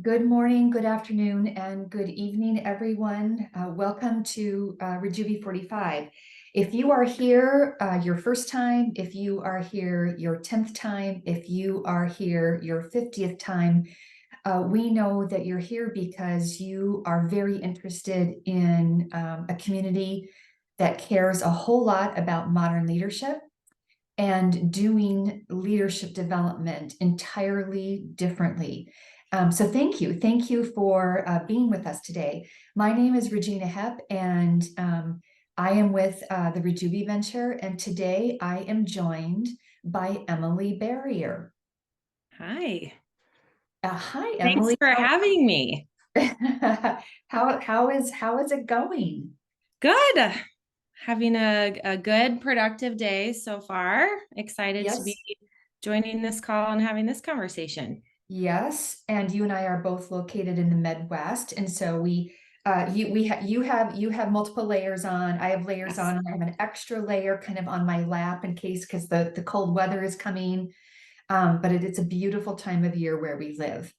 Good morning, good afternoon, and good evening, everyone. Welcome to Rejuvi 45. If you are here your first time, if you are here your 10th time, if you are here your 50th time, we know that you're here because you are very interested in a community that cares a whole lot about modern leadership and doing leadership development entirely differently. So thank you. Thank you for being with us today. My name is Regina Hepp, and I am with the Rejuvi Venture, and today I am joined by Emily Barrier. Hi. Hi, Thanks Emily. for having me. How is it going? Good. Having a good, productive day so far. Excited to be Yes. joining this call and having this conversation. Yes, and you and I are both located in the Midwest, and so you have multiple layers on. I have layers Yes, on, and I have an extra layer kind of on my lap in case because the cold weather is coming. But it's a beautiful time of year where we live.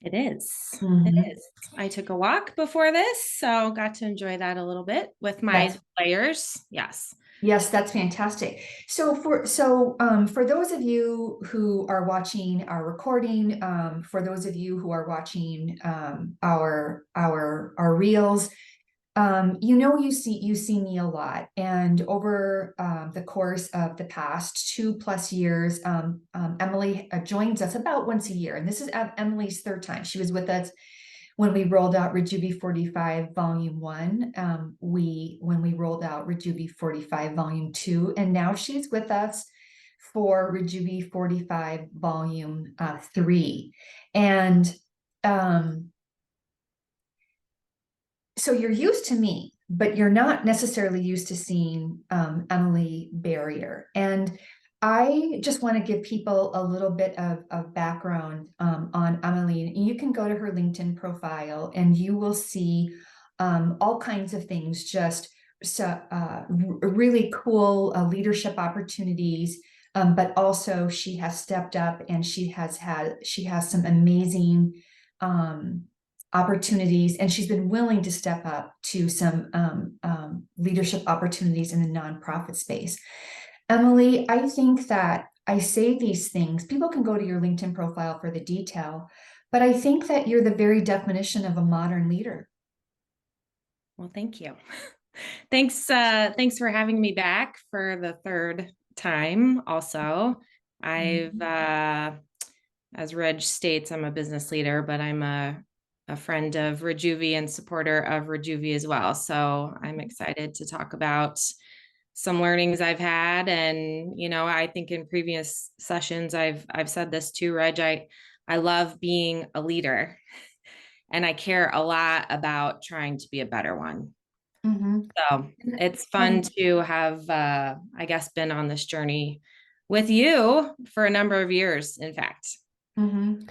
it is. It Mhm. is. I took a walk before this, so got to enjoy that a little bit with my That's layers. Yes. Yes, that's fantastic. For those of you who are watching our recording, for those of you who are watching our reels, you see me a lot, and over the course of the past 2+ years, Emily joins us about once a year, and this is Emily's third time. She was with us when we rolled out Rejuvi 45 Volume 1, when we rolled out Rejuvi 45 Volume 2, and now she's with us for Rejuvi 45 Volume 3. And so you're used to me, but you're not necessarily used to seeing Emily Barrier. And I just want to give people a little bit of background on Emily. And you can go to her LinkedIn profile and you will see all kinds of things, just really cool leadership opportunities. But also she has stepped up and she has some amazing opportunities, and she's been willing to step up to some leadership opportunities in the nonprofit space. Emily, I think that I say these things, people can go to your LinkedIn profile for the detail, but I think that you're the very definition of a modern leader. Well, thank you. Thanks for having me back for the third time also. I've as Reg states, I'm a business leader, but I'm a friend of Rejuvi and supporter of Rejuvi as well. So I'm excited to talk about some learnings I've had. And, I think in previous sessions, I've said this too, Reg, I love being a leader and I care a lot about trying to be a better one. Mm-hmm. So it's fun And to have, I guess, been on this journey with you for a number of years, in fact. mm-hmm.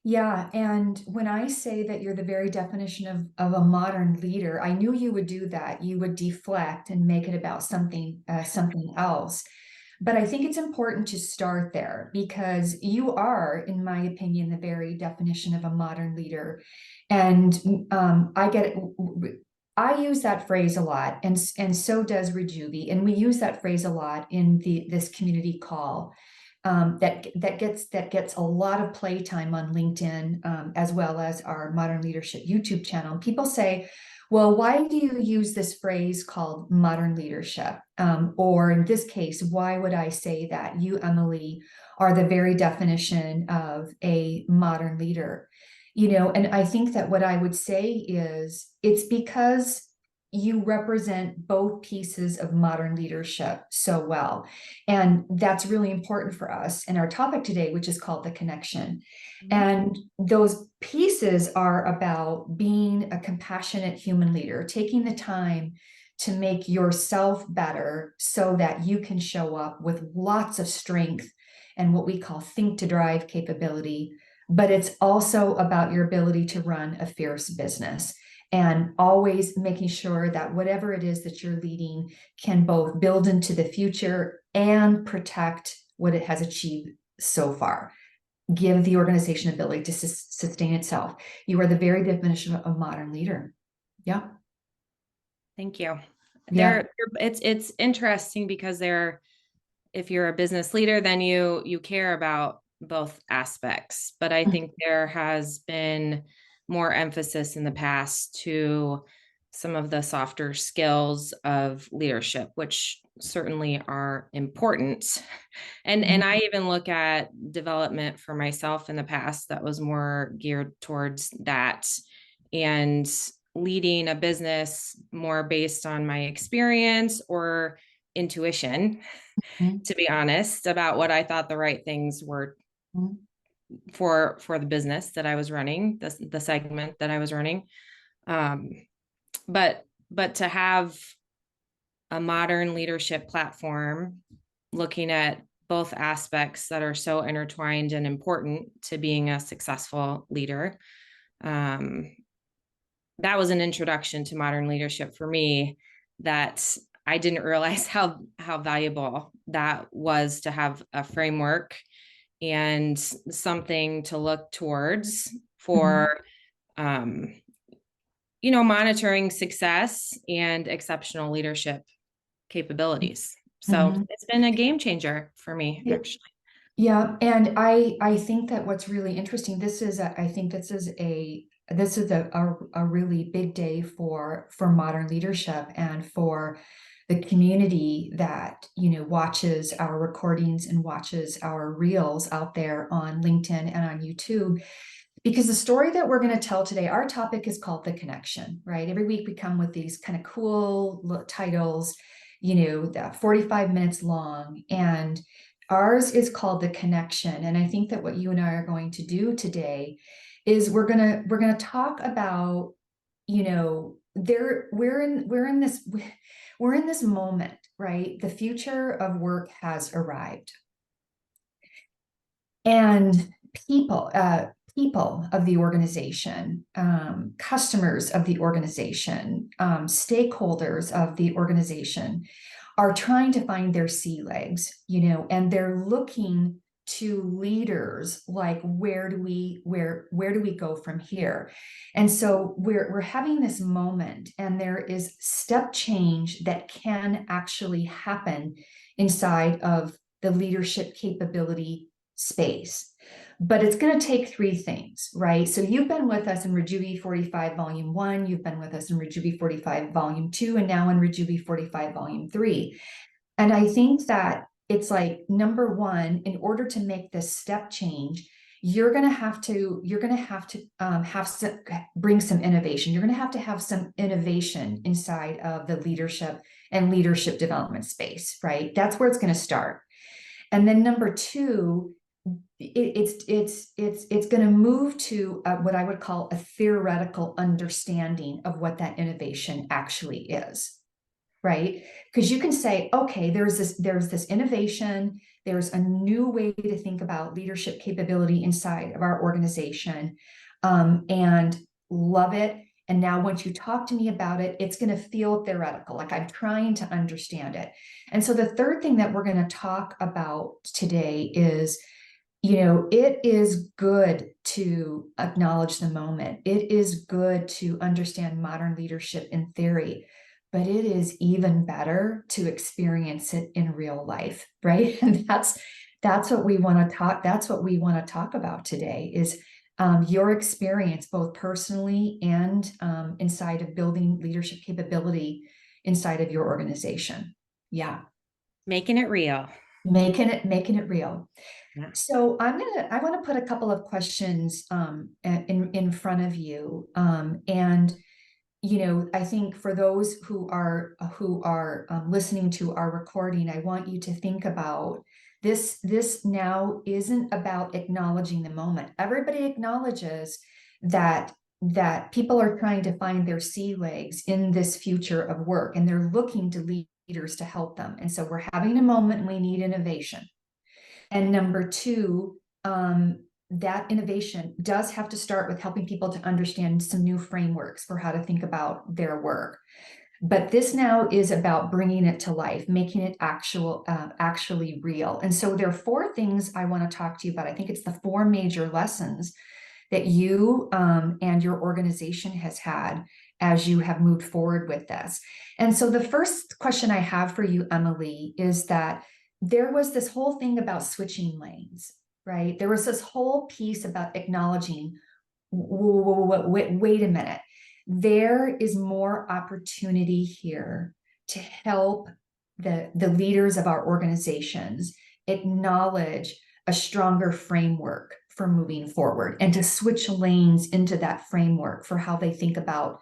Yeah, and when I say that you're the very definition of a modern leader, I knew you would do that. You would deflect and make it about something else. But I think it's important to start there because you are, in my opinion, the very definition of a modern leader. And I get it. I use that phrase a lot, and so does Rejuvi, and we use that phrase a lot in this community call. That gets a lot of playtime on LinkedIn, as well as our Modern Leadership YouTube channel. People say, well, why do you use this phrase called modern leadership? Or in this case, why would I say that? You, Emily, are the very definition of a modern leader. And I think that what I would say is it's because you represent both pieces of modern leadership so well. And that's really important for us in our topic today, which is called the connection. And those pieces are about being a compassionate human leader, taking the time to make yourself better so that you can show up with lots of strength and what we call think to drive capability. But it's also about your ability to run a fierce business and always making sure that whatever it is that you're leading can both build into the future and protect what it has achieved so far. give the organization ability to sustain itself. You are the very definition of a modern leader. Yeah. Thank you. Yeah. It's interesting because if you're a business leader, then you care about both aspects. But I think there has been more emphasis in the past to some of the softer skills of leadership, which certainly are important. And I even look at development for myself in the past that was more geared towards that, and leading a business more based on my experience or intuition, Mhm. to be honest, about what I thought the right things were Mhm. for the business that I was running, the segment that I was running. Um, but to have a modern leadership platform looking at both aspects that are so intertwined and important to being a successful leader, um, that was an introduction to modern leadership for me that I didn't realize how valuable that was, to have a framework and something to look towards Mhm. for um, monitoring success and exceptional leadership capabilities. So Mhm. it's been a game changer for me, Yeah. actually. Yeah, and I think that what's really interesting, I think this is a really big day for modern leadership and for the community that, watches our recordings and watches our reels out there on LinkedIn and on YouTube. Because the story that we're going to tell today, our topic is called The Connection, right? Every week we come with these kind of cool titles, that 45 minutes long. And ours is called The Connection. And I think that what you and I are going to do today is we're gonna talk about, we're in this moment, right? The future of work has arrived. And people of the organization, customers of the organization, stakeholders of the organization are trying to find their sea legs, and they're looking to leaders like, where do we go from here? And so we're having this moment, and there is step change that can actually happen inside of the leadership capability space. But it's going to take three things, right? So you've been with us in Rejuvi 45 Volume 1, you've been with us in Rejuvi 45 Volume 2, and now in Rejuvi 45 Volume 3. And I think that it's like, number one, in order to make this step change, you're going to have to bring some innovation. You're going to have some innovation inside of the leadership and leadership development space, right? That's where it's going to start. And then number two, it's going to move to what I would call a theoretical understanding of what that innovation actually is, right? Because you can say, okay, there's this innovation, there's a new way to think about leadership capability inside of our organization, and love it. And now once you talk to me about it, it's going to feel theoretical, like I'm trying to understand it. And so the third thing that we're going to talk about today is, it is good to acknowledge the moment. It is good to understand modern leadership in theory, but it is even better to experience it in real life, right? And that's what we want to talk. That's what we want to talk about today is your experience, both personally and inside of building leadership capability inside of your organization. Yeah, Making it real. making it real. Yeah. So I want to put a couple of questions in front of you, and I think for those who are listening to our recording, I want you to think about this. This now isn't about acknowledging the moment. Everybody acknowledges that people are trying to find their sea legs in this future of work, and they're looking to leaders to help them. And so we're having a moment, and we need innovation. And number two, that innovation does have to start with helping people to understand some new frameworks for how to think about their work. But this now is about bringing it to life, making it actually real. And so there are four things I want to talk to you about. I think it's the four major lessons that you and your organization has had as you have moved forward with this. And so the first question I have for you, Emily, is that there was this whole thing about switching lanes, right? There was this whole piece about acknowledging, wait a minute, there is more opportunity here to help the leaders of our organizations acknowledge a stronger framework for moving forward and to switch lanes into that framework for how they think about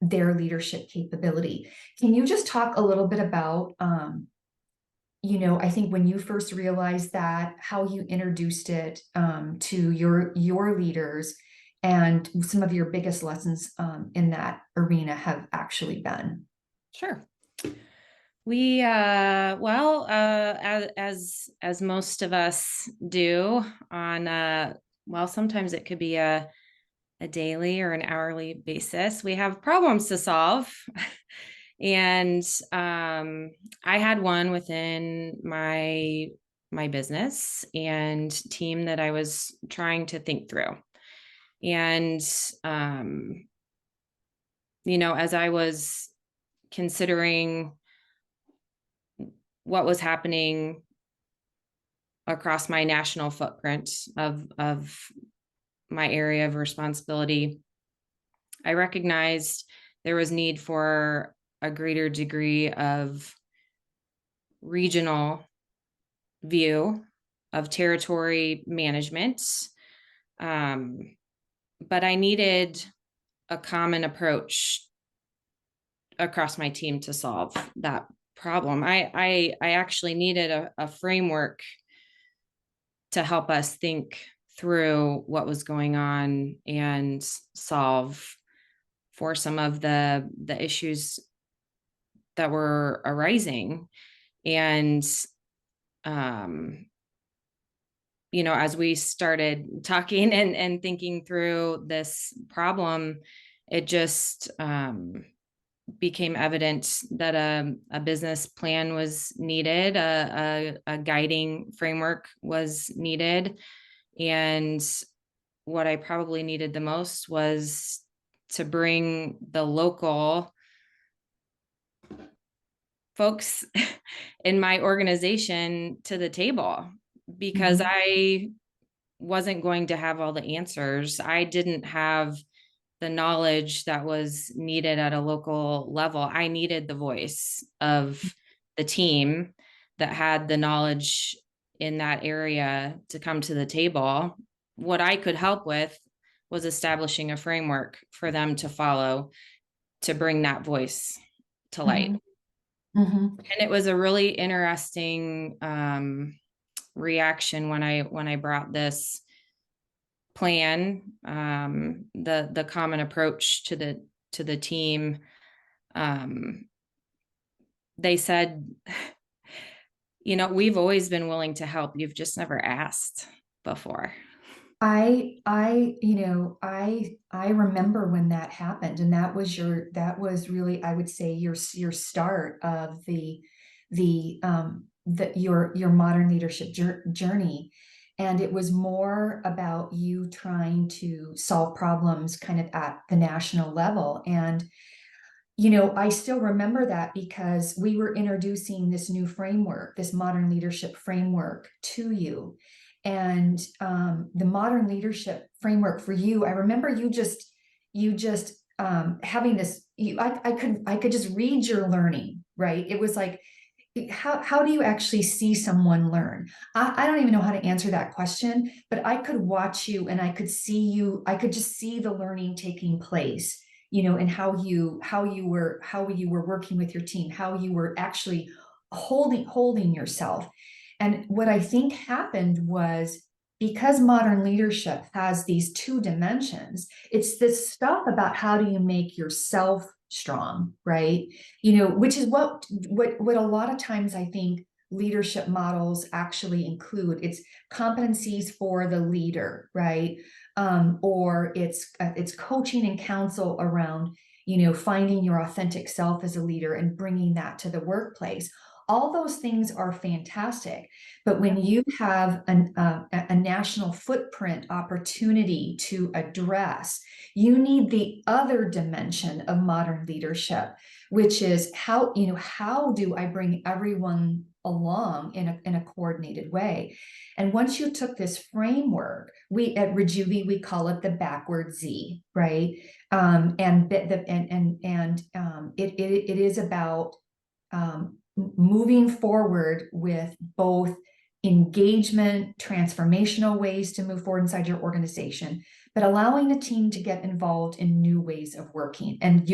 their leadership capability. Can you just talk a little bit about, I think when you first realized that, how you introduced it to your leaders, and some of your biggest lessons in that arena have actually been? Sure. We well, as most of us do on well, sometimes it could be a daily or an hourly basis. We have problems to solve. And I had one within my business and team that I was trying to think through. And as I was considering what was happening across my national footprint of my area of responsibility, I recognized there was need for a greater degree of regional view of territory management. But I needed a common approach across my team to solve that problem. I actually needed a framework to help us think through what was going on and solve for some of the issues that were arising. And as we started talking and thinking through this problem, it just became evident that a business plan was needed, a guiding framework was needed. And what I probably needed the most was to bring the local folks in my organization to the table, because Mhm. I wasn't going to have all the answers. I didn't have the knowledge that was needed at a local level. I needed the voice of the team that had the knowledge in that area to come to the table. What I could help with was establishing a framework for them to follow to bring that voice to light. Mhm. Mhm. And it was a really interesting reaction when I brought this plan, the common approach to the team. Um, they said, we've always been willing to help. You've just never asked before. I remember when that happened, and that was really, I would say, your start of your modern leadership journey. And it was more about you trying to solve problems kind of at the national level. And I still remember that because we were introducing this new framework, this modern leadership framework to you. And the modern leadership framework for you, I remember you just having this, I could just read your learning, right? It was like, how do you actually see someone learn? I don't even know how to answer that question, but I could watch you and I could just see the learning taking place, and how you were working with your team, how you were actually holding yourself. And what I think happened was, because modern leadership has these two dimensions, it's this stuff about how do you make yourself strong, right? Which is what a lot of times I think leadership models actually include. It's competencies for the leader, right? Or it's coaching and counsel around finding your authentic self as a leader and bringing that to the workplace. All those things are fantastic. But when you have a national footprint opportunity to address, you need the other dimension of modern leadership, which is how do I bring everyone along in a coordinated way? And once you took this framework, we at Rejuvi, we call it the backward Z, right? It is about moving forward with both engagement, transformational ways to move forward inside your organization, but allowing the team to get involved in new ways of working. And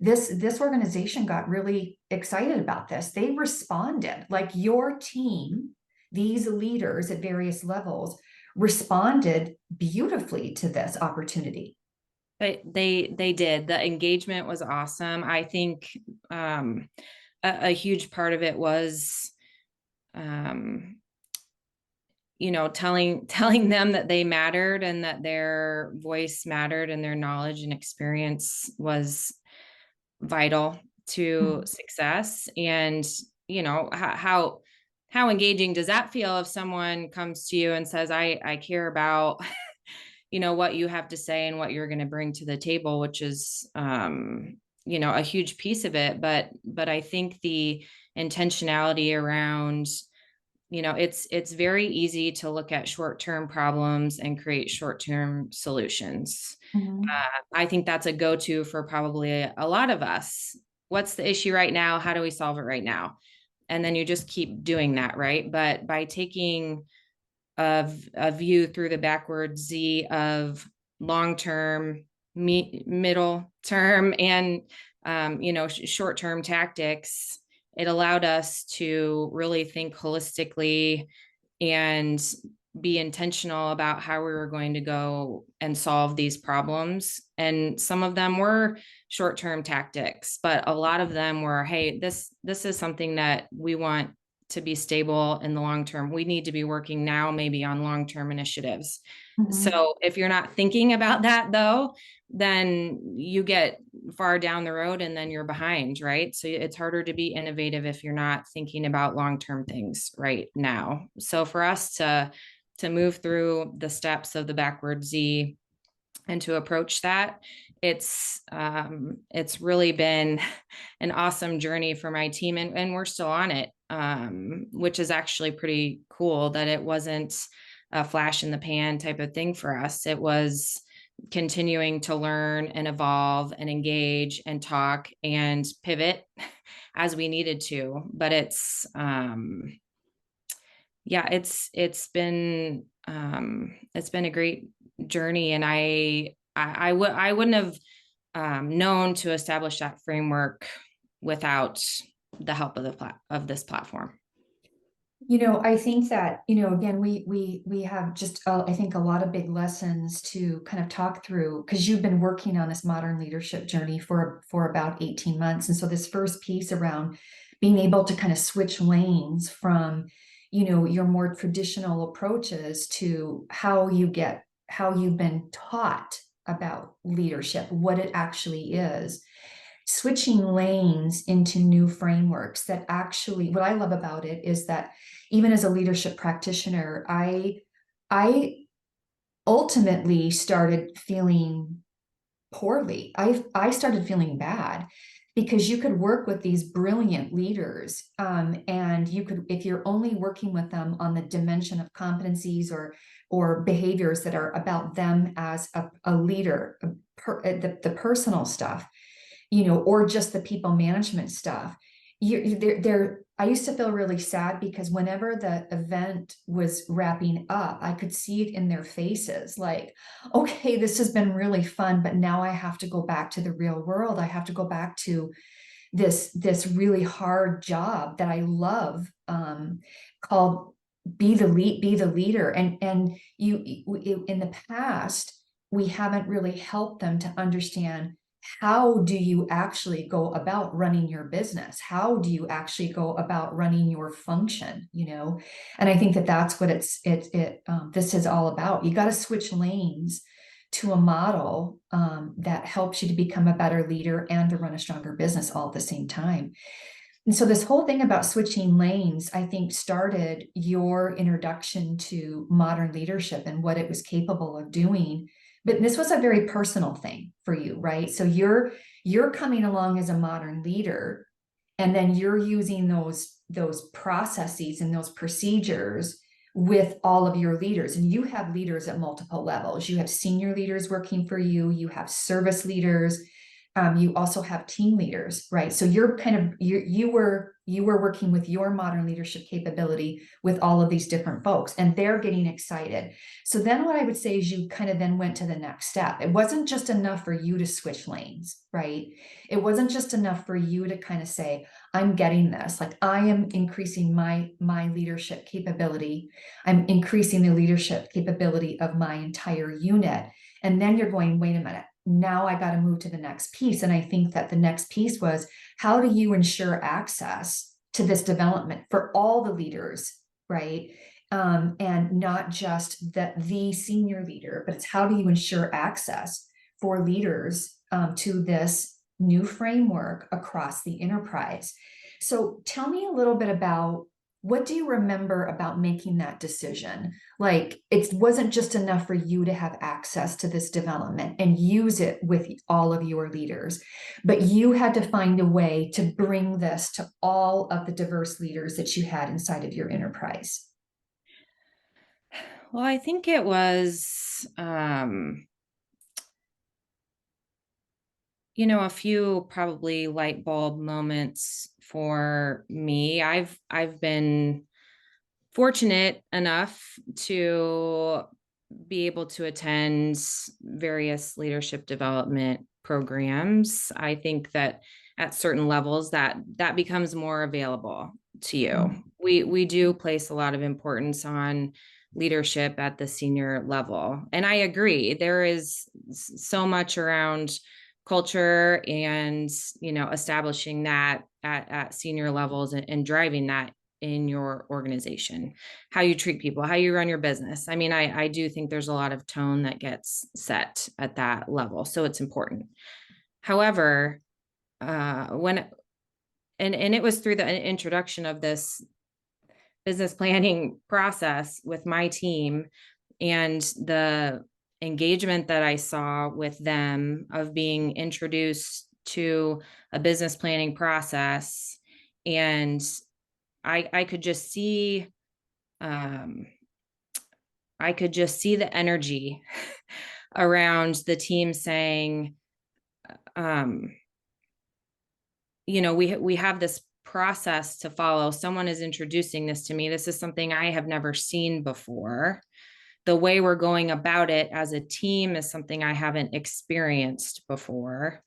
this organization got really excited about this. They responded, like your team, these leaders at various levels responded beautifully to this opportunity. They did. The engagement was awesome. I think a huge part of it was um, telling them that they mattered and that their voice mattered and their knowledge and experience was vital to success. And how engaging does that feel if someone comes to you and says, I care about what you have to say and what you're going to bring to the table, which is a huge piece of it. But I think the intentionality around, it's very easy to look at short-term problems and create short-term solutions. Mhm. I think that's a go-to for probably a lot of us. What's the issue right now? How do we solve it right now? And then you just keep doing that, right? But by taking a view through the backwards Z of long-term, middle term, and short-term tactics, it allowed us to really think holistically and be intentional about how we were going to go and solve these problems. And some of them were short-term tactics, but a lot of them were, hey, this is something that we want to be stable in the long term. We need to be working now maybe on long-term initiatives. Mhm. So if you're not thinking about that though, then you get far down the road and then you're behind, right? So it's harder to be innovative if you're not thinking about long-term things right now. So for us to move through the steps of the backward Z and to approach that, it's really been an awesome journey for my team, and we're still on it, which is actually pretty cool that it wasn't a flash in the pan type of thing for us. It was continuing to learn and evolve and engage and talk and pivot as we needed to. But it's been a great journey, and I wouldn't have known to establish that framework without the help of of this platform. I think that, again, we have just, I think a lot of big lessons to kind of talk through because you've been working on this modern leadership journey for about 18 months. And so this first piece around being able to kind of switch lanes from, your more traditional approaches to how you've been taught about leadership, what it actually is, switching lanes into new frameworks that actually, what I love about it is that even as a leadership practitioner, I ultimately started feeling poorly. I started feeling bad because you could work with these brilliant leaders, and you could, if you're only working with them on the dimension of competencies or behaviors that are about them as a leader, the personal stuff, or just the people management stuff. I used to feel really sad because whenever the event was wrapping up, I could see it in their faces, like, okay, this has been really fun, but now I have to go back to the real world. I have to go back to this really hard job that I love, called be the leader. And in the past, we haven't really helped them to understand, how do you actually go about running your business? How do you actually go about running your function? And I think that that's what this is all about. You got to switch lanes to a model that helps you to become a better leader and to run a stronger business all at the same time. And so this whole thing about switching lanes, I think, started your introduction to modern leadership and what it was capable of doing. But this was a very personal thing for you, right? So you're coming along as a modern leader, and then you're using those processes and those procedures with all of your leaders. And you have leaders at multiple levels. You have senior leaders working for you, you have service leaders, you also have team leaders, right? So you're kind of you were working with your modern leadership capability with all of these different folks, and they're getting excited. So then what I would say is you kind of then went to the next step. It wasn't just enough for you to switch lanes, right? It wasn't just enough for you to kind of say, I'm getting this. Like, I am increasing my leadership capability. I'm increasing the leadership capability of my entire unit. And then you're going, wait a minute, now I got to move to the next piece. And I think that the next piece was, how do you ensure access to this development for all the leaders, right? And not just the senior leader, but it's how do you ensure access for leaders to this new framework across the enterprise. So tell me a little bit about, what do you remember about making that decision? Like, it wasn't just enough for you to have access to this development and use it with all of your leaders, but you had to find a way to bring this to all of the diverse leaders that you had inside of your enterprise. Well, I think it was, a few probably light bulb moments for me. I've been fortunate enough to be able to attend various leadership development programs. I think that at certain levels that becomes more available to you. Mm. We do place a lot of importance on leadership at the senior level. And I agree, there is so much around culture and, establishing that at senior levels and driving that in your organization, how you treat people, how you run your business. I mean, I do think there's a lot of tone that gets set at that level. So it's important. However, when and it was through the introduction of this business planning process with my team and the engagement that I saw with them of being introduced to a business planning process. And I could just see, um, I could just see the energy around the team saying, um, we have this process to follow. Someone is introducing this to me. This is something I have never seen before. The way we're going about it as a team is something I haven't experienced before.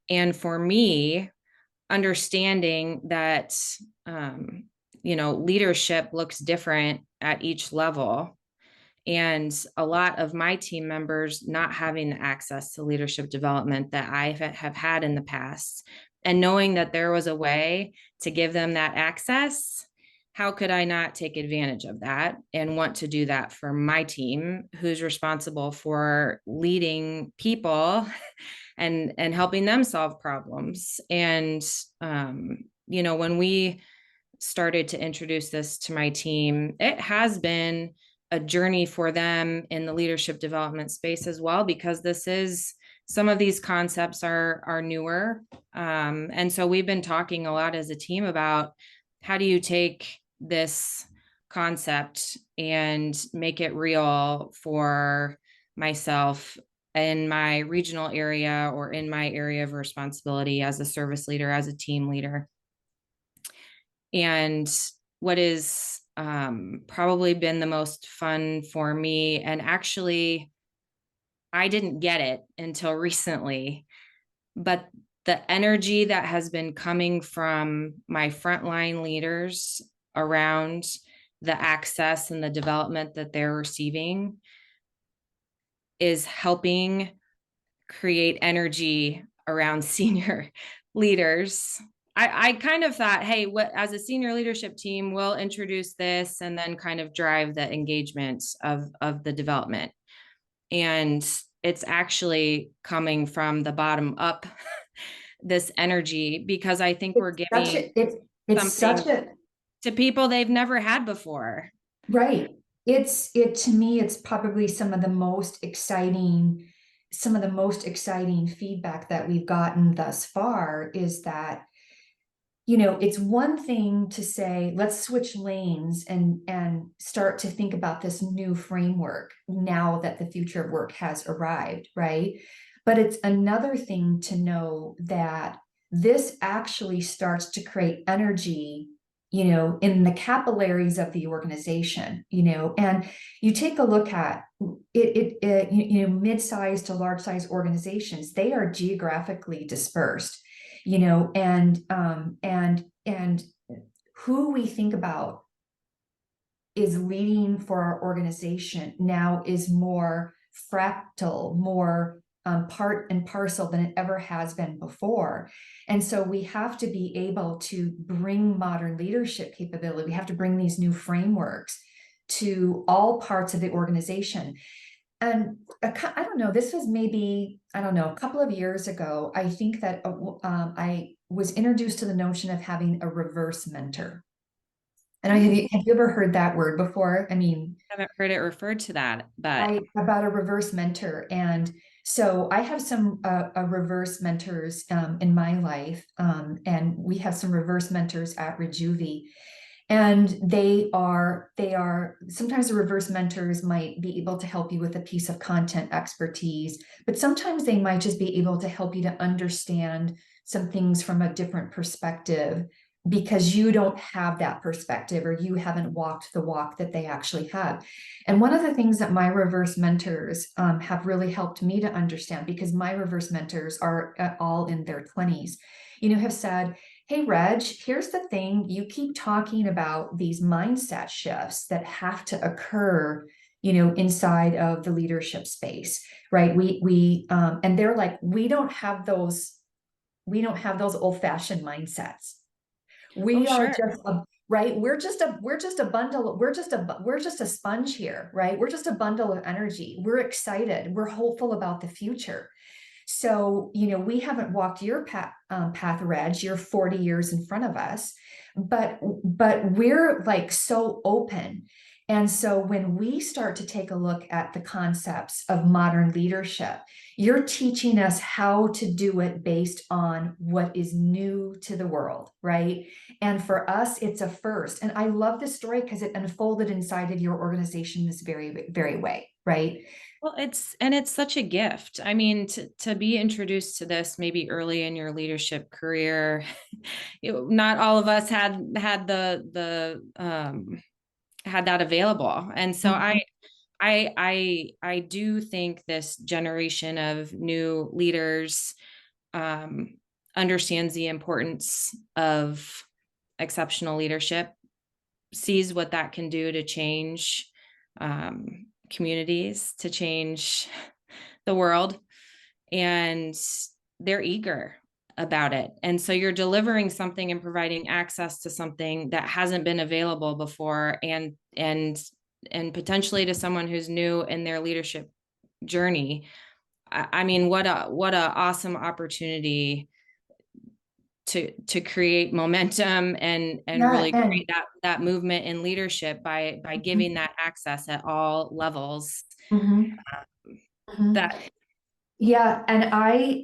And for me, understanding that, leadership looks different at each level, and a lot of my team members not having the access to leadership development that I have had in the past, and knowing that there was a way to give them that access, how could I not take advantage of that and want to do that for my team, who's responsible for leading people and helping them solve problems. And when we started to introduce this to my team, it has been a journey for them in the leadership development space as well, because some of these concepts are newer. And so we've been talking a lot as a team about, how do you take this concept and make it real for myself in my regional area or in my area of responsibility as a service leader, as a team leader. And what is probably been the most fun for me, and actually I didn't get it until recently, but the energy that has been coming from my frontline leaders around the access and the development that they're receiving is helping create energy around senior leaders. I kind of thought, hey, as a senior leadership team, we'll introduce this and then kind of drive the engagement of the development. And it's actually coming from the bottom up, this energy, because I think we're It's such giving a, it's such something a, to people they've never had before. right. To me, it's probably some of the most exciting feedback that we've gotten thus far is that, it's one thing to say, let's switch lanes and start to think about this new framework now that the future of work has arrived, right? But it's another thing to know that this actually starts to create energy, in the capillaries of the organization, and you take a look at mid-sized to large-sized organizations, they are geographically dispersed, and who we think about is leading for our organization now is more fractal, more part and parcel than it ever has been before. And so we have to be able to bring modern leadership capability. We have to bring these new frameworks to all parts of the organization. And I don't know, this was maybe, I don't know, a couple of years ago, I think that I was introduced to the notion of having a reverse mentor. And have you ever heard that word before? I mean, I haven't heard it referred to that, but about a reverse mentor. And so I have some a reverse mentors in my life, and we have some reverse mentors at Rejuvi. And they are sometimes the reverse mentors might be able to help you with a piece of content expertise, but sometimes they might just be able to help you to understand some things from a different perspective because you don't have that perspective or you haven't walked the walk that they actually have. And one of the things that my reverse mentors have really helped me to understand, because my reverse mentors are all in their 20s, have said, hey, Reg, here's the thing. You keep talking about these mindset shifts that have to occur, inside of the leadership space, right? And they're like, we don't have those old-fashioned mindsets. oh, We are sure. just right. We're just a bundle. We're just a sponge here, right? We're just a bundle of energy. We're excited. We're hopeful about the future. So, we haven't walked your path, Reg. You're 40 years in front of us, but we're like so open. And so when we start to take a look at the concepts of modern leadership, you're teaching us how to do it based on what is new to the world, right? And for us, it's a first. And I love this story because it unfolded inside of your organization this very, very way, right? Well, it's such a gift. I mean, to be introduced to this maybe early in your leadership career, not all of us had had that available. And so Mhm. I do think this generation of new leaders um, understands the importance of exceptional leadership, sees what that can do to change communities, to change the world, and they're eager about it. And so you're delivering something and providing access to something that hasn't been available before, and potentially to someone who's new in their leadership journey. I mean, what a awesome opportunity to create momentum and Yeah, really and create that movement in leadership by giving mhm, that access at all levels. mhm, mhm. That Yeah, and I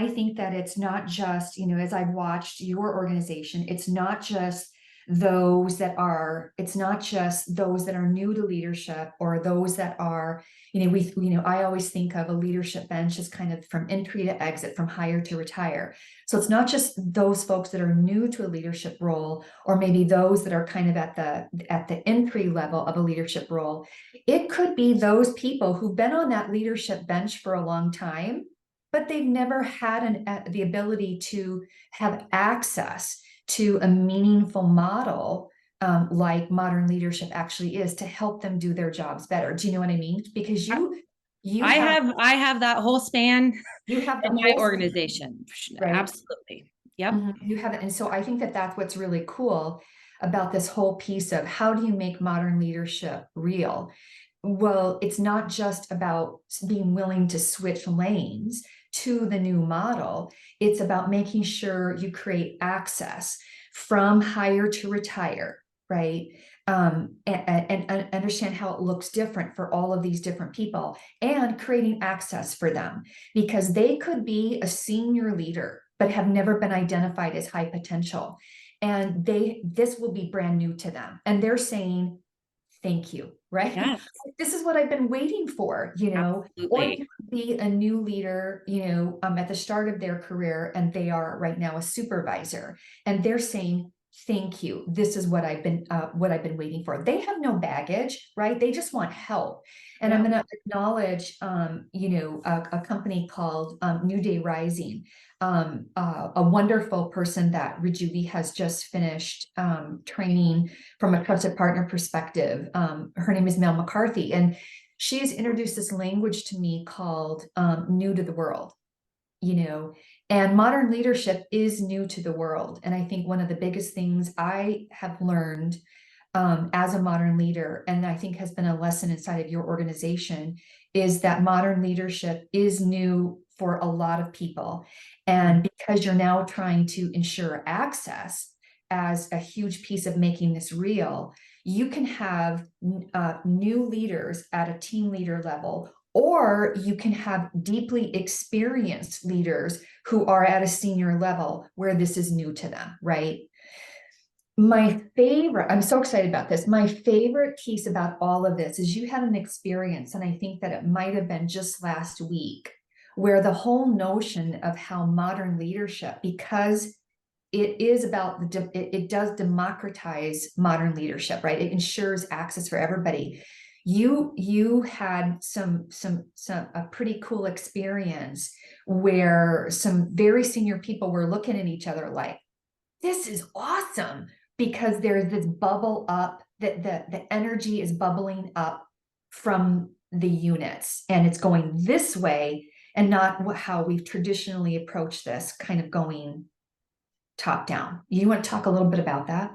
think that it's not just, as I've watched your organization, it's not just those that are new to leadership or those that are, I always think of a leadership bench as kind of from entry to exit, from hire to retire. So it's not just those folks that are new to a leadership role, or maybe those that are kind of at the entry level of a leadership role. It could be those people who've been on that leadership bench for a long time, but they've never had the ability to have access to a meaningful model, like modern leadership actually is, to help them do their jobs better. Do you know what I mean? Because I, you I have have I have that whole span you have the in my whole organization. right. Absolutely. Yep. You have it. And so I think that that's what's really cool about this whole piece of how do you make modern leadership real? Well, it's not just about being willing to switch lanes to the new model. It's about making sure you create access from hire to retire, right? And understand how it looks different for all of these different people, and creating access for them, because they could be a senior leader but have never been identified as high potential. And this will be brand new to them. And they're saying, thank you, right? Yes, This is what I've been waiting for, or you absolutely. could be a new leader, at the start of their career, and they are right now a supervisor, and they're saying, thank you. This is what I've been waiting for. They have no baggage, right? They just want help. And I'm Yep. going to acknowledge, a company called New Day Rising, a wonderful person that Rejuvi has just finished training from a trusted partner perspective. Her name is Mel McCarthy, and she has introduced this language to me called new to the world, you know, and modern leadership is new to the world. And I think one of the biggest things I have learned as a modern leader, and I think has been a lesson inside of your organization, is that modern leadership is new for a lot of people. And because you're now trying to ensure access as a huge piece of making this real, you can have new leaders at a team leader level, or you can have deeply experienced leaders who are at a senior level where this is new to them, right? I'm so excited about this. My favorite piece about all of this is you had an experience, and I think that it might have been just last week, where the whole notion of how modern leadership, because it is about it does democratize modern leadership, right? It ensures access for everybody. You had some a pretty cool experience where some very senior people were looking at each other like, this is awesome, because there's this bubble up, that the energy is bubbling up from the units, and it's going this way, and not how we've traditionally approached this, kind of going top down. You want to talk a little bit about that?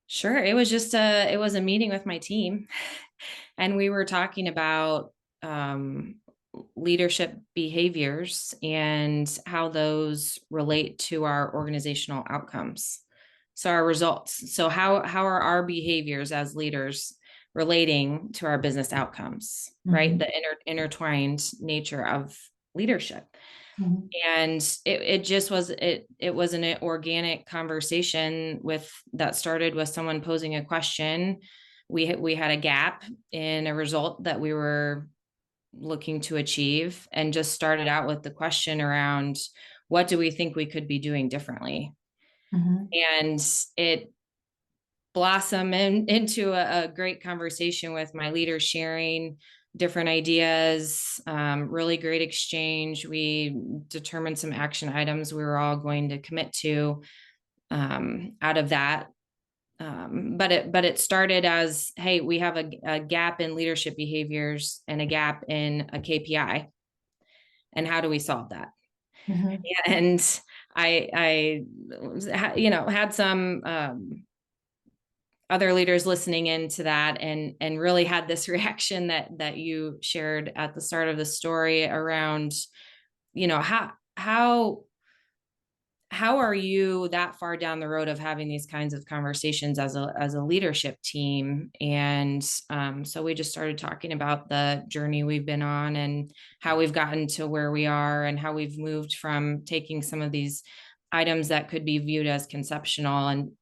Sure. It was a meeting with my team, and we were talking about leadership behaviors and how those relate to our organizational outcomes. So our results. So how are our behaviors as leaders relating to our business outcomes, right? Mhm, The intertwined nature of leadership. mhm, And it just was it was an organic conversation with that started with someone posing a question. We had a gap in a result that we were looking to achieve, and just started out with the question around, what do we think we could be doing differently? mhm, And it blossom into a great conversation with my leaders sharing different ideas, really great exchange. We determined some action items we were all going to commit to out of that. But it started as, hey, we have a gap in leadership behaviors and a gap in a KPI, and how do we solve that? mhm, And I had some other leaders listening into that, and really had this reaction that you shared at the start of the story around, how are you that far down the road of having these kinds of conversations as a leadership team? And so we just started talking about the journey we've been on, and how we've gotten to where we are, and how we've moved from taking some of these items that could be viewed as conceptual, and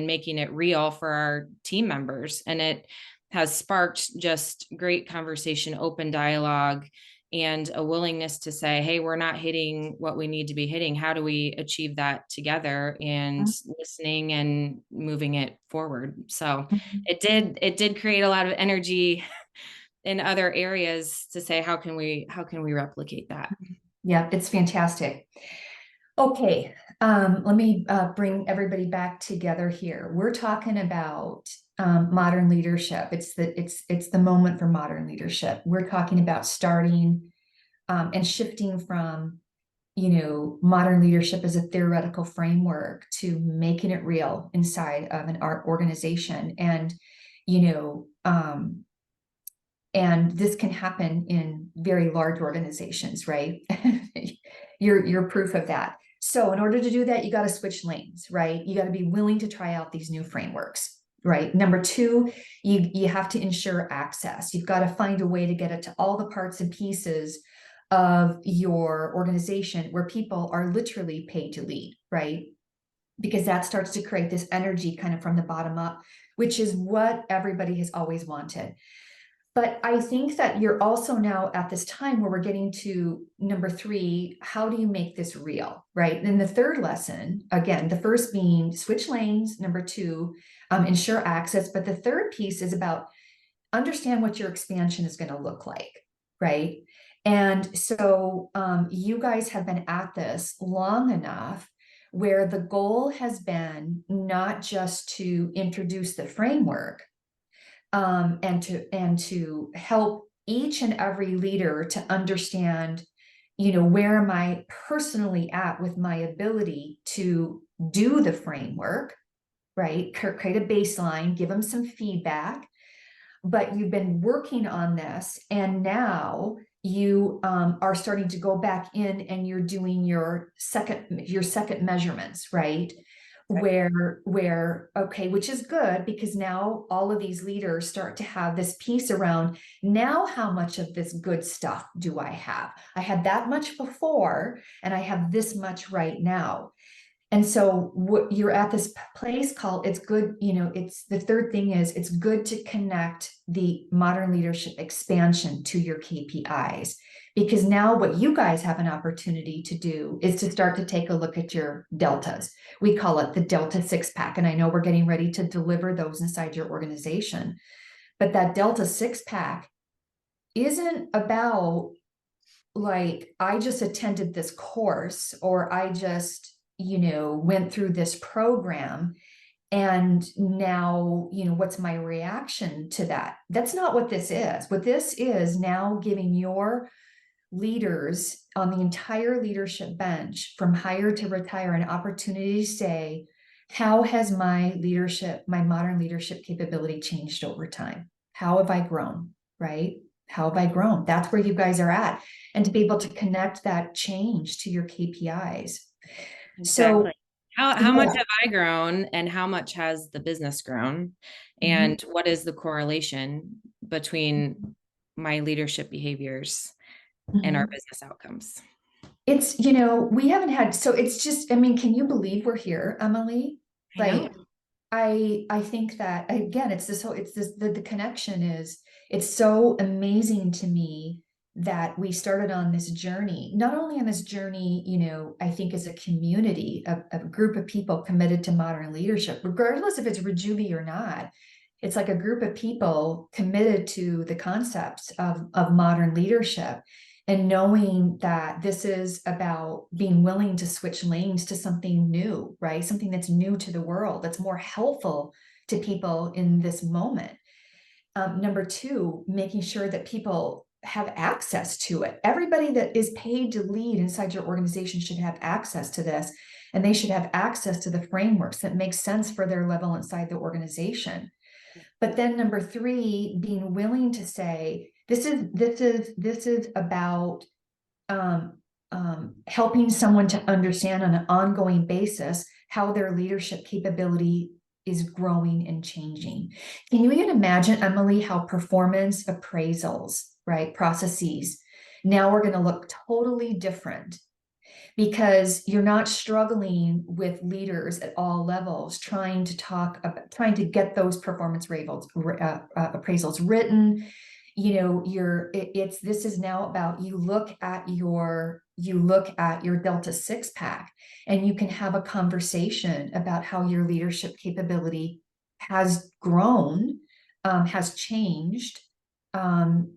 making it real for our team members. And it has sparked just great conversation, open dialogue, and a willingness to say, hey, we're not hitting what we need to be hitting. How do we achieve that together? And listening and moving it forward. So mhm. it did create a lot of energy in other areas to say, how can we replicate that? Yeah, it's fantastic. Okay, let me bring everybody back together here. We're talking about modern leadership. It's the moment for modern leadership. We're talking about starting and shifting from, modern leadership as a theoretical framework to making it real inside of an art organization. And And this can happen in very large organizations, right? You're proof of that. So in order to do that, you got to switch lanes, right? You got to be willing to try out these new frameworks, right? Number two, you have to ensure access. You've got to find a way to get it to all the parts and pieces of your organization where people are literally paid to lead, right? Because that starts to create this energy kind of from the bottom up, which is what everybody has always wanted. But I think that you're also now at this time where we're getting to number three, how do you make this real, right? And the third lesson, again, the first being switch lanes, number two, ensure access. But the third piece is about understand what your expansion is going to look like, right? And so you guys have been at this long enough where the goal has been not just to introduce the framework, and to help each and every leader to understand, where am I personally at with my ability to do the framework, right? Create a baseline, give them some feedback, but you've been working on this, and now you are starting to go back in and you're doing your second measurements, right? Where okay, which is good because now all of these leaders start to have this piece around, now how much of this good stuff do I have? I had that much before and I have this much right now. And so what you're at this place called, it's good, it's the third thing is it's good to connect the modern leadership expansion to your KPIs, because now what you guys have an opportunity to do is to start to take a look at your deltas. We call it the Delta six pack. And I know we're getting ready to deliver those inside your organization, but that Delta six pack isn't about like, I just attended this course or I just, went through this program and now, what's my reaction to that? That's not what this is. What this is now giving your leaders on the entire leadership bench from hire to retire an opportunity to say, how has my leadership, my modern leadership capability changed over time? How have I grown, right? How have I grown? That's where you guys are at. And to be able to connect that change to your KPIs. So, Exactly. How much yeah. have I grown and how much has the business grown? Mhm. And what is the correlation between my leadership behaviors and our Mhm. business outcomes? It's, we haven't had, so it's just, I mean, can you believe we're here, Emily? I know. Like, I think that again, it's this whole, it's this, the connection is, it's so amazing to me that we started on this journey, not only on this journey, I think as a community, a group of people committed to modern leadership, regardless if it's Rejuvi or not. It's like a group of people committed to the concepts of modern leadership, and knowing that this is about being willing to switch lanes to something new, right? Something that's new to the world, that's more helpful to people in this moment. Number two, making sure that people have access to it. Everybody that is paid to lead inside your organization should have access to this, and they should have access to the frameworks that make sense for their level inside the organization. But then number three, being willing to say, this is about helping someone to understand on an ongoing basis how their leadership capability is growing and changing. Can you even imagine, Emily, how performance appraisals, right, processes now are going to look totally different, because you're not struggling with leaders at all levels trying to get those performance appraisals written. It's this is now about, you look at your Delta six pack, and you can have a conversation about how your leadership capability has grown, has changed, and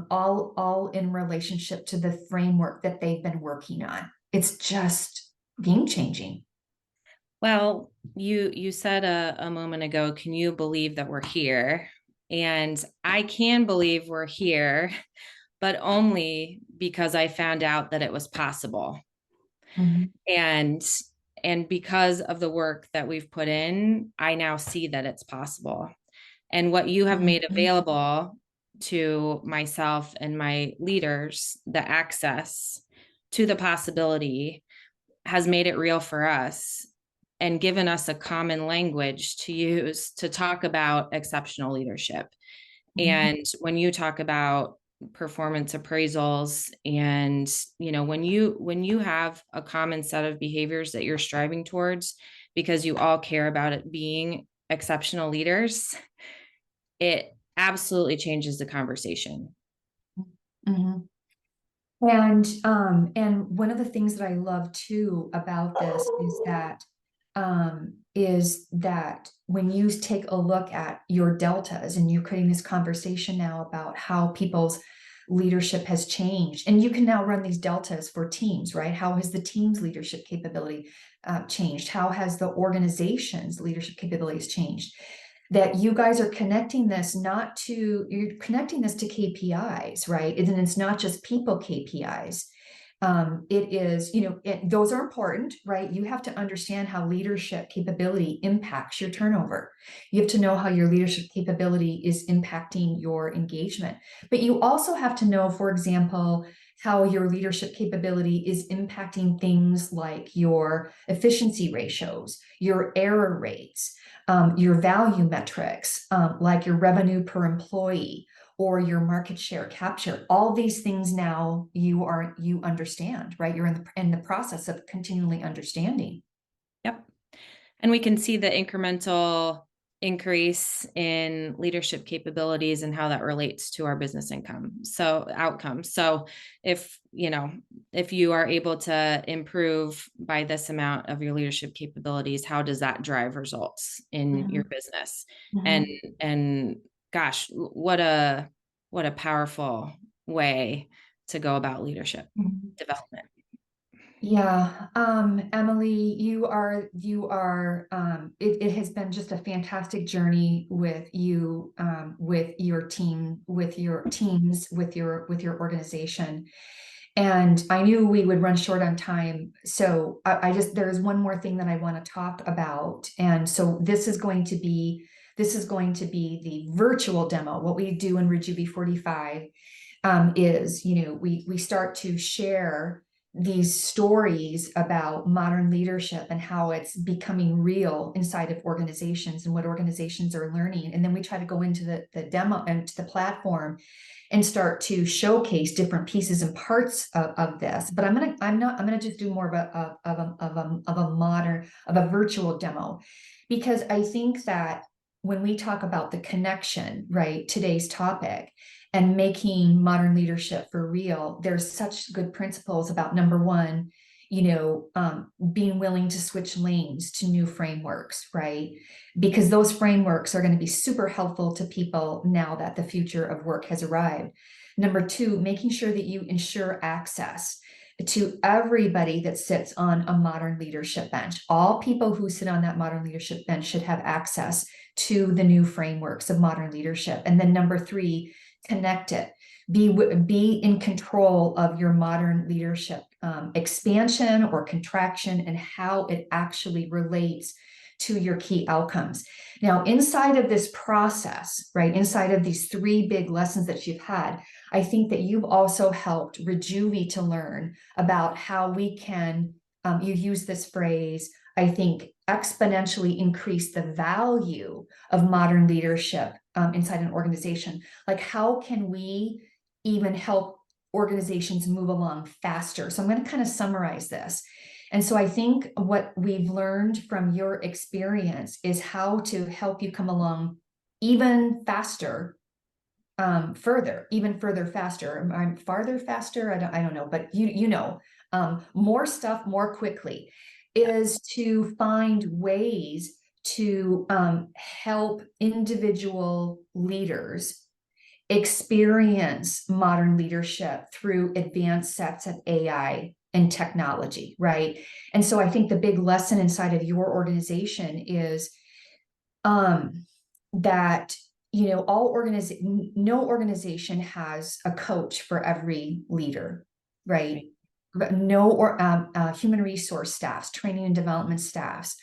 all in relationship to the framework that they've been working on. It's just game changing. Well, you said a moment ago, can you believe that we're here? And I can believe we're here, but only because I found out that it was possible. Mhm. And because of the work that we've put in, I now see that it's possible. And what you have made Mhm. available to myself and my leaders the access to the possibility has made it real for us and given us a common language to use to talk about exceptional leadership. Mhm. And when you talk about performance appraisals, and when you have a common set of behaviors that you're striving towards because you all care about it being exceptional leaders, it absolutely changes the conversation. Mhm. And one of the things that I love too about this is that when you take a look at your deltas and you're creating this conversation now about how people's leadership has changed, and you can now run these deltas for teams, right? How has the team's leadership capability changed? How has the organization's leadership capabilities changed? That you guys are connecting this not to, you're connecting this to KPIs, right? And it's not just people KPIs. It is, those are important, right? You have to understand how leadership capability impacts your turnover. You have to know how your leadership capability is impacting your engagement. But you also have to know, for example, how your leadership capability is impacting things like your efficiency ratios, your error rates, your value metrics, like your revenue per employee or your market share capture. All these things now you understand, right? You're in the process of continually understanding. Yep. And we can see the incremental increase in leadership capabilities and how that relates to our business income. So outcomes. So if you are able to improve by this amount of your leadership capabilities, how does that drive results in your Mhm, business? And mhm, and gosh, what a powerful way to go about leadership mhm. development. Yeah, Emily, it has been just a fantastic journey with you, with your team, with your teams, with your organization. And I knew we would run short on time. So there's one more thing that I want to talk about. And so this is going to be the virtual demo. What we do in Rejuvi 45 is, we start to share these stories about modern leadership and how it's becoming real inside of organizations and what organizations are learning. And then we try to go into the demo and to the platform and start to showcase different pieces and parts of this. But I'm gonna just do more of a virtual demo, because I think that when we talk about the connection, right, today's topic, and making modern leadership for real, there's such good principles about number one, being willing to switch lanes to new frameworks, right? Because those frameworks are going to be super helpful to people now that the future of work has arrived. Number two, making sure that you ensure access to everybody that sits on a modern leadership bench. All people who sit on that modern leadership bench should have access to the new frameworks of modern leadership. And then number three, connect it. Be in control of your modern leadership expansion or contraction and how it actually relates to your key outcomes. Now, inside of this process, right, inside of these three big lessons that you've had, I think that you've also helped Rejuvi to learn about how we can, you use this phrase, I think, exponentially increase the value of modern leadership inside an organization. Like, how can we even help organizations move along faster? So I'm going to kind of summarize this. And so I think what we've learned from your experience is how to help you come along even faster, even further, faster. I'm farther, faster. I don't know, but more stuff more quickly, is to find ways to help individual leaders experience modern leadership through advanced sets of AI and technology, right? And so I think the big lesson inside of your organization is that no organization has a coach for every leader, right? But no, or human resource staffs, training and development staffs,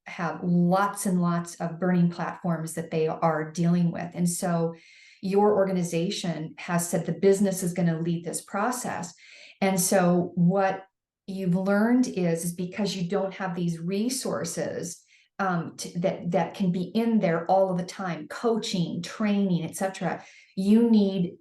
have lots and lots of burning platforms that they are dealing with. And so your organization has said the business is going to lead this process. And so what you've learned is because you don't have these resources that can be in there all of the time, coaching, training, etc. You need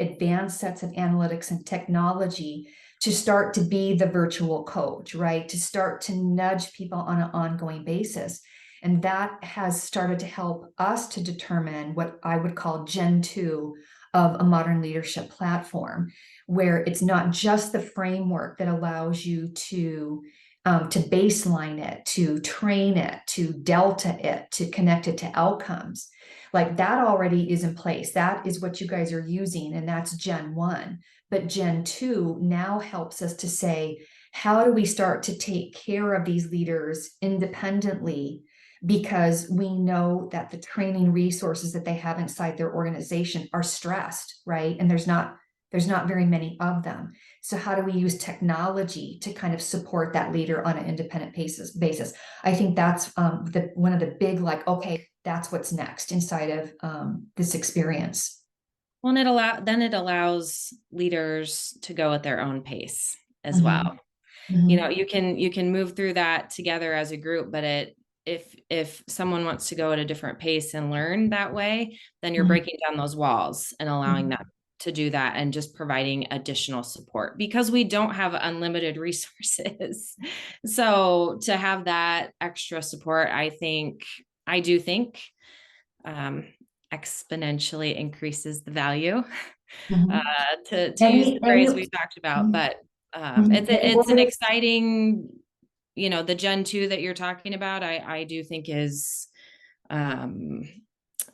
advanced sets of analytics and technology to start to be the virtual coach, right? To start to nudge people on an ongoing basis. And that has started to help us to determine what I would call Gen 2 of a modern leadership platform, where it's not just the framework that allows you to baseline it, to train it, to delta it, to connect it to outcomes. Like that already is in place. That is what you guys are using, and that's Gen 1. But Gen 2 now helps us to say, how do we start to take care of these leaders independently? Because we know that the training resources that they have inside their organization are stressed, right? And there's not very many of them. So how do we use technology to kind of support that leader on an independent basis? I think that's one of the big, like, okay, that's what's next inside of this experience. Well, and it allows leaders to go at their own pace as Mhm. well. Mhm. You can move through that together as a group, but if someone wants to go at a different pace and learn that way, then you're Mhm. breaking down those walls and allowing Mhm. them to do that and just providing additional support because we don't have unlimited resources. So to have that extra support, I do think um, exponentially increases the value, uh, Mhm. to use Any the phrase any we talked about. Mhm. But Mhm. Any it's an orders? exciting, the Gen 2 that you're talking about, I do think is um,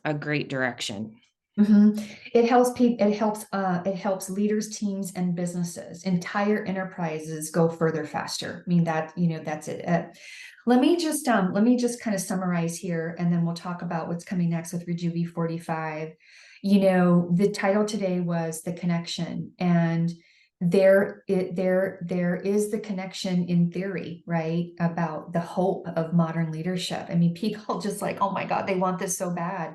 a great direction. Mhm. It helps people, it helps leaders, teams, and businesses, entire enterprises go further faster. I mean, that's it. Let me just kind of summarize here, and then we'll talk about what's coming next with Rejuvi 45. The title today was The Connection, and there is the connection in theory, right? About the hope of modern leadership. I mean, people just like, oh my God, they want this so bad.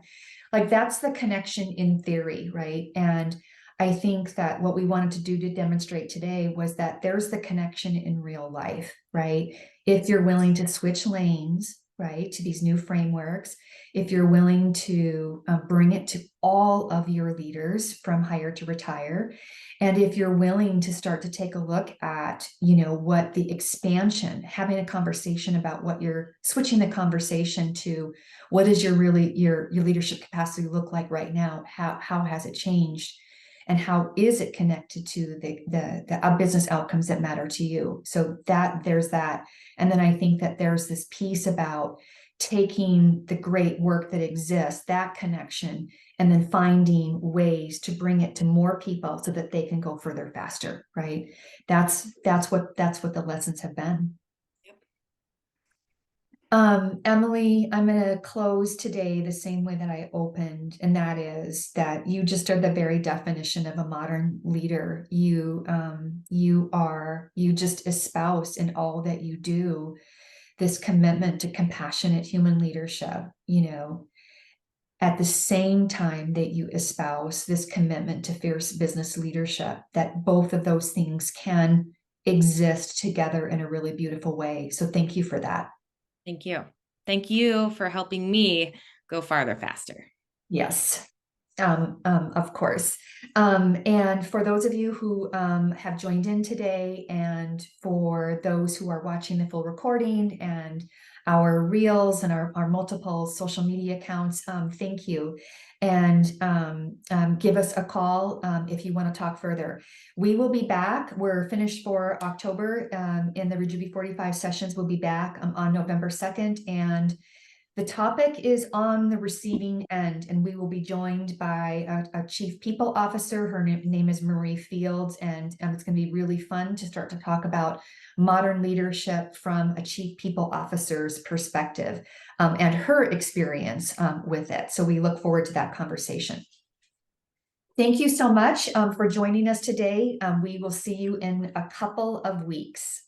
Like that's the connection in theory, right? And I think that what we wanted to do to demonstrate today was that there's the connection in real life, right? If you're willing to switch lanes, right, to these new frameworks, if you're willing to bring it to all of your leaders from hire to retire, and if you're willing to start to take a look at, what the expansion, having a conversation about what you're switching the conversation to, what does your leadership capacity look like right now? How has it changed? And how is it connected to the business outcomes that matter to you? So that there's that. And then I think that there's this piece about taking the great work that exists, that connection, and then finding ways to bring it to more people so that they can go further faster, right? That's what the lessons have been. Emily, I'm going to close today the same way that I opened, and that is that you just are the very definition of a modern leader. You just espouse in all that you do this commitment to compassionate human leadership, at the same time that you espouse this commitment to fierce business leadership, that both of those things can exist together in a really beautiful way. So thank you for that. Thank you. Thank you for helping me go farther faster. Yes, of course. And for those of you who have joined in today, and for those who are watching the full recording and our reels and our multiple social media accounts, thank you. And give us a call if you want to talk further. We will be back. We're finished for October in the Rejuvi 45 sessions. We'll be back on November 2nd. And the topic is on the receiving end, and we will be joined by a chief people officer. Her name is Marie Fields, and it's going to be really fun to start to talk about modern leadership from a chief people officer's perspective and her experience with it. So we look forward to that conversation. Thank you so much for joining us today. We will see you in a couple of weeks.